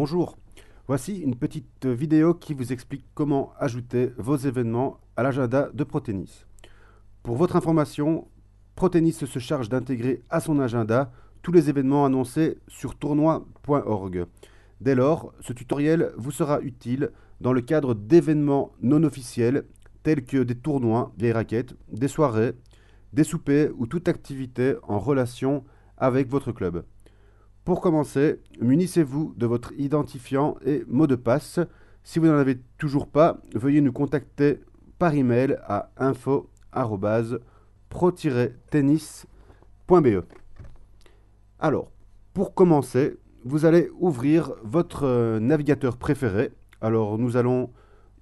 Bonjour, voici une petite vidéo qui vous explique comment ajouter vos événements à l'agenda de Protennis. Pour votre information, Protennis se charge d'intégrer à son agenda tous les événements annoncés sur tournoi.org. Dès lors, ce tutoriel vous sera utile dans le cadre d'événements non officiels tels que des tournois, vieilles raquettes, des soirées, des soupers ou toute activité en relation avec votre club. Pour commencer, munissez-vous de votre identifiant et mot de passe. Si vous n'en avez toujours pas, veuillez nous contacter par email à info@pro-tennis.be. Alors, pour commencer, vous allez ouvrir votre navigateur préféré. Alors, nous allons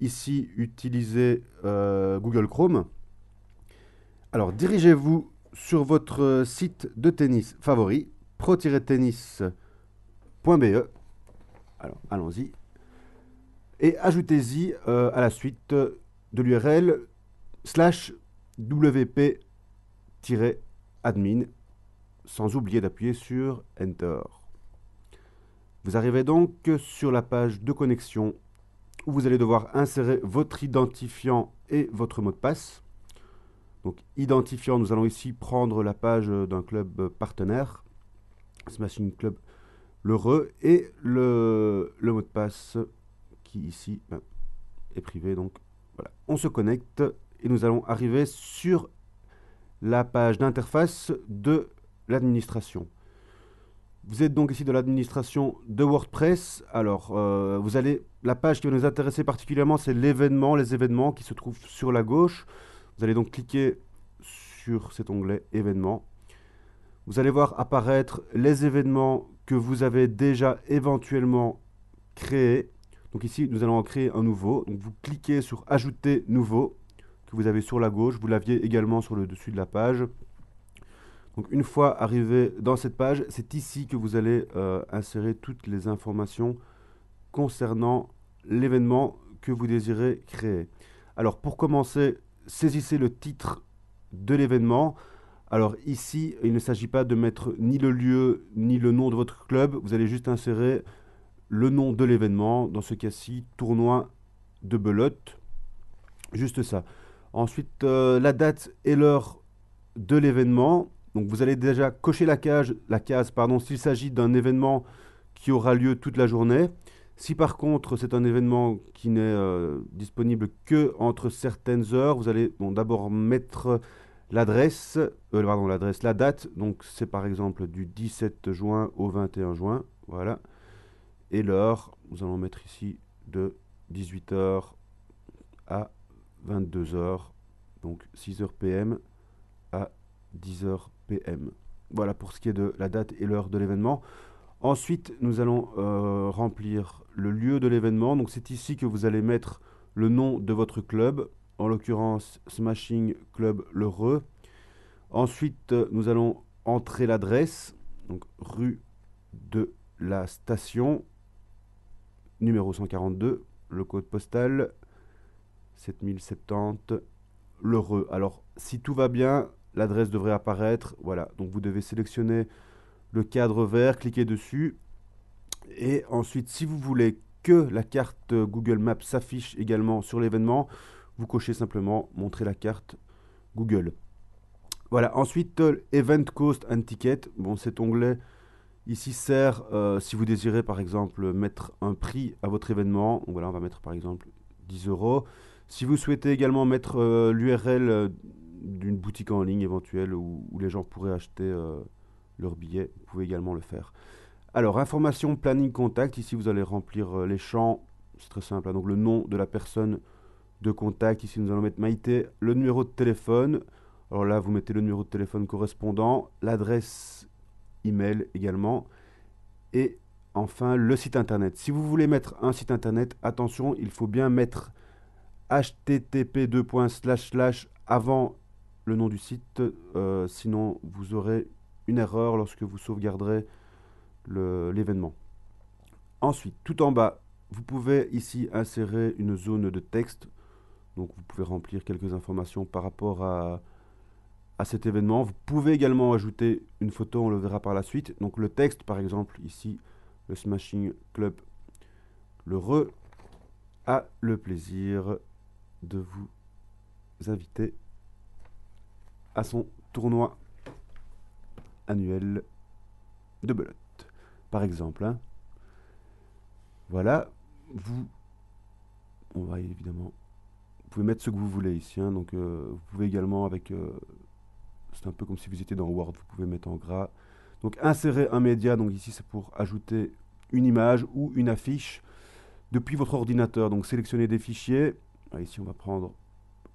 ici utiliser Google Chrome. Alors, dirigez-vous sur votre site de tennis favori, pro-tennis.be. Alors, allons-y. Et ajoutez-y à la suite de l'URL /wp-admin, sans oublier d'appuyer sur Enter. Vous arrivez donc sur la page de connexion où vous allez devoir insérer votre identifiant et votre mot de passe. Donc, identifiant, nous allons ici prendre la page d'un club partenaire, Smashing Club l'heureux, et le mot de passe qui ici est privé. Donc voilà, on se connecte et nous allons arriver sur la page d'interface de l'administration. Vous êtes donc ici de l'administration de WordPress. Alors, la page qui va nous intéresser particulièrement, c'est l'événement, les événements qui se trouvent sur la gauche. Vous allez donc cliquer sur cet onglet événements. Vous allez voir apparaître les événements que vous avez déjà éventuellement créés. Donc ici, nous allons en créer un nouveau. Donc vous cliquez sur ajouter nouveau que vous avez sur la gauche. Vous l'aviez également sur le dessus de la page. Donc une fois arrivé dans cette page, c'est ici que vous allez insérer toutes les informations concernant l'événement que vous désirez créer. Alors pour commencer, saisissez le titre de l'événement. Alors ici, il ne s'agit pas de mettre ni le lieu ni le nom de votre club. Vous allez juste insérer le nom de l'événement. Dans ce cas-ci, tournoi de belote. Juste ça. Ensuite, la date et l'heure de l'événement. Donc vous allez déjà cocher la case s'il s'agit d'un événement qui aura lieu toute la journée. Si par contre c'est un événement qui n'est disponible que entre certaines heures, vous allez d'abord mettre la date. Donc c'est par exemple du 17 juin au 21 juin. Voilà. Et l'heure, nous allons mettre ici de 18h à 22h. Donc 6h PM à 10h PM. Voilà pour ce qui est de la date et l'heure de l'événement. Ensuite, nous allons remplir le lieu de l'événement. Donc c'est ici que vous allez mettre le nom de votre club, en l'occurrence Smashing Club l'heureux. Ensuite, nous allons entrer l'adresse, donc rue de la Station, numéro 142, le code postal 7070, l'heureux. Alors, si tout va bien, l'adresse devrait apparaître. Voilà, donc vous devez sélectionner le cadre vert, cliquez dessus. Et ensuite, si vous voulez que la carte Google Maps s'affiche également sur l'événement, vous cochez simplement montrer la carte Google. Voilà, ensuite, Event Cost and Ticket. Bon, cet onglet ici sert si vous désirez par exemple mettre un prix à votre événement. Donc, voilà, on va mettre par exemple 10 €. Si vous souhaitez également mettre l'URL d'une boutique en ligne éventuelle où les gens pourraient acheter leurs billets, vous pouvez également le faire. Alors, information, planning, contact. Ici, vous allez remplir les champs. C'est très simple, hein. Donc, le nom de la personne de contact. Ici, nous allons mettre Maïté, le numéro de téléphone. Alors là, vous mettez le numéro de téléphone correspondant, l'adresse email également, et enfin le site internet. Si vous voulez mettre un site internet, attention, il faut bien mettre http:// avant le nom du site, sinon vous aurez une erreur lorsque vous sauvegarderez l'événement. Ensuite, tout en bas, vous pouvez ici insérer une zone de texte. Donc vous pouvez remplir quelques informations par rapport à cet événement. Vous pouvez également ajouter une photo, on le verra par la suite. Donc le texte, par exemple, ici, le Smashing Club le Re a le plaisir de vous inviter à son tournoi annuel de belote. Par exemple, hein. Voilà, on va évidemment, vous pouvez mettre ce que vous voulez ici, hein. Donc vous pouvez également avec, c'est un peu comme si vous étiez dans Word, vous pouvez mettre en gras. Donc insérer un média, donc ici c'est pour ajouter une image ou une affiche depuis votre ordinateur. Donc sélectionnez des fichiers. Alors, ici on va prendre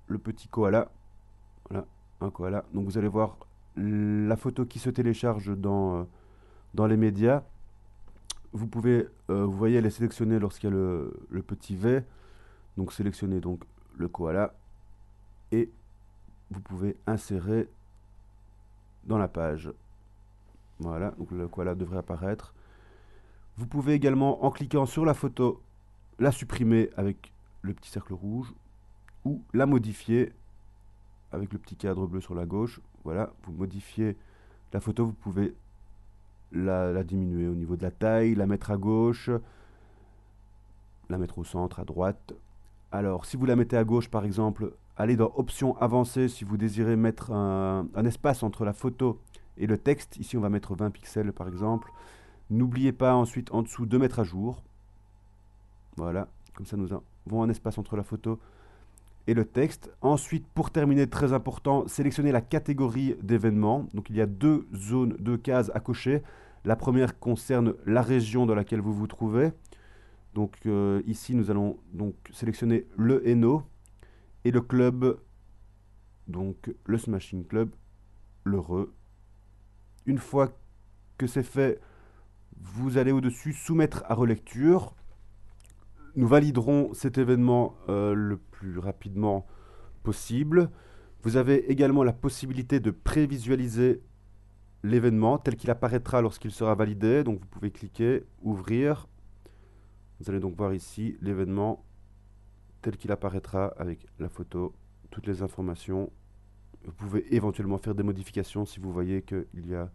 le petit koala. Voilà, un koala. Donc vous allez voir la photo qui se télécharge dans les médias. Vous pouvez, vous voyez, elle est sélectionnée lorsqu'il y a le petit V. Donc sélectionnez donc le koala et vous pouvez insérer dans la page. Voilà, donc le koala devrait apparaître. Vous pouvez également, en cliquant sur la photo, la supprimer avec le petit cercle rouge ou la modifier avec le petit cadre bleu sur la gauche. Voilà, vous modifiez la photo, vous pouvez la diminuer au niveau de la taille, la mettre à gauche, la mettre au centre, à droite. Alors, si vous la mettez à gauche, par exemple, allez dans Options avancées si vous désirez mettre un espace entre la photo et le texte. Ici, on va mettre 20 pixels, par exemple. N'oubliez pas ensuite, en dessous, de mettre à jour. Voilà, comme ça, nous avons un espace entre la photo et le texte. Ensuite, pour terminer, très important, sélectionnez la catégorie d'événements. Donc, il y a deux zones, deux cases à cocher. La première concerne la région dans laquelle vous vous trouvez. Donc ici, nous allons donc sélectionner le Hainaut et le club, donc le Smashing Club, l'Heureux. Une fois que c'est fait, vous allez au-dessus soumettre à relecture. Nous validerons cet événement le plus rapidement possible. Vous avez également la possibilité de prévisualiser l'événement tel qu'il apparaîtra lorsqu'il sera validé. Donc vous pouvez cliquer, ouvrir. Vous allez donc voir ici l'événement tel qu'il apparaîtra avec la photo, toutes les informations. Vous pouvez éventuellement faire des modifications si vous voyez qu'il y a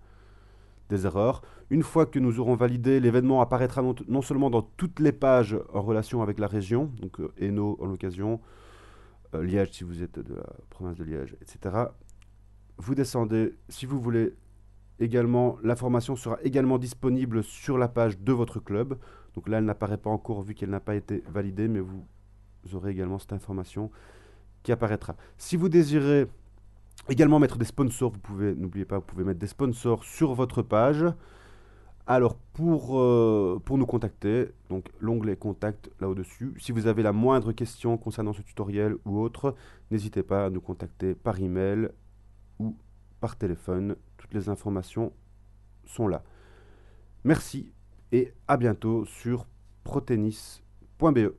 des erreurs. Une fois que nous aurons validé, l'événement apparaîtra non seulement dans toutes les pages en relation avec la région, donc Hainaut en l'occasion, Liège si vous êtes de la province de Liège, etc. Vous descendez, si vous voulez également, l'information sera également disponible sur la page de votre club. Donc là, elle n'apparaît pas encore vu qu'elle n'a pas été validée, mais vous aurez également cette information qui apparaîtra. Si vous désirez également mettre des sponsors, vous pouvez, n'oubliez pas, vous pouvez mettre des sponsors sur votre page. Alors, pour nous contacter, donc l'onglet Contact là au-dessus. Si vous avez la moindre question concernant ce tutoriel ou autre, n'hésitez pas à nous contacter par email ou par téléphone. Toutes les informations sont là. Merci et à bientôt sur protennis.be.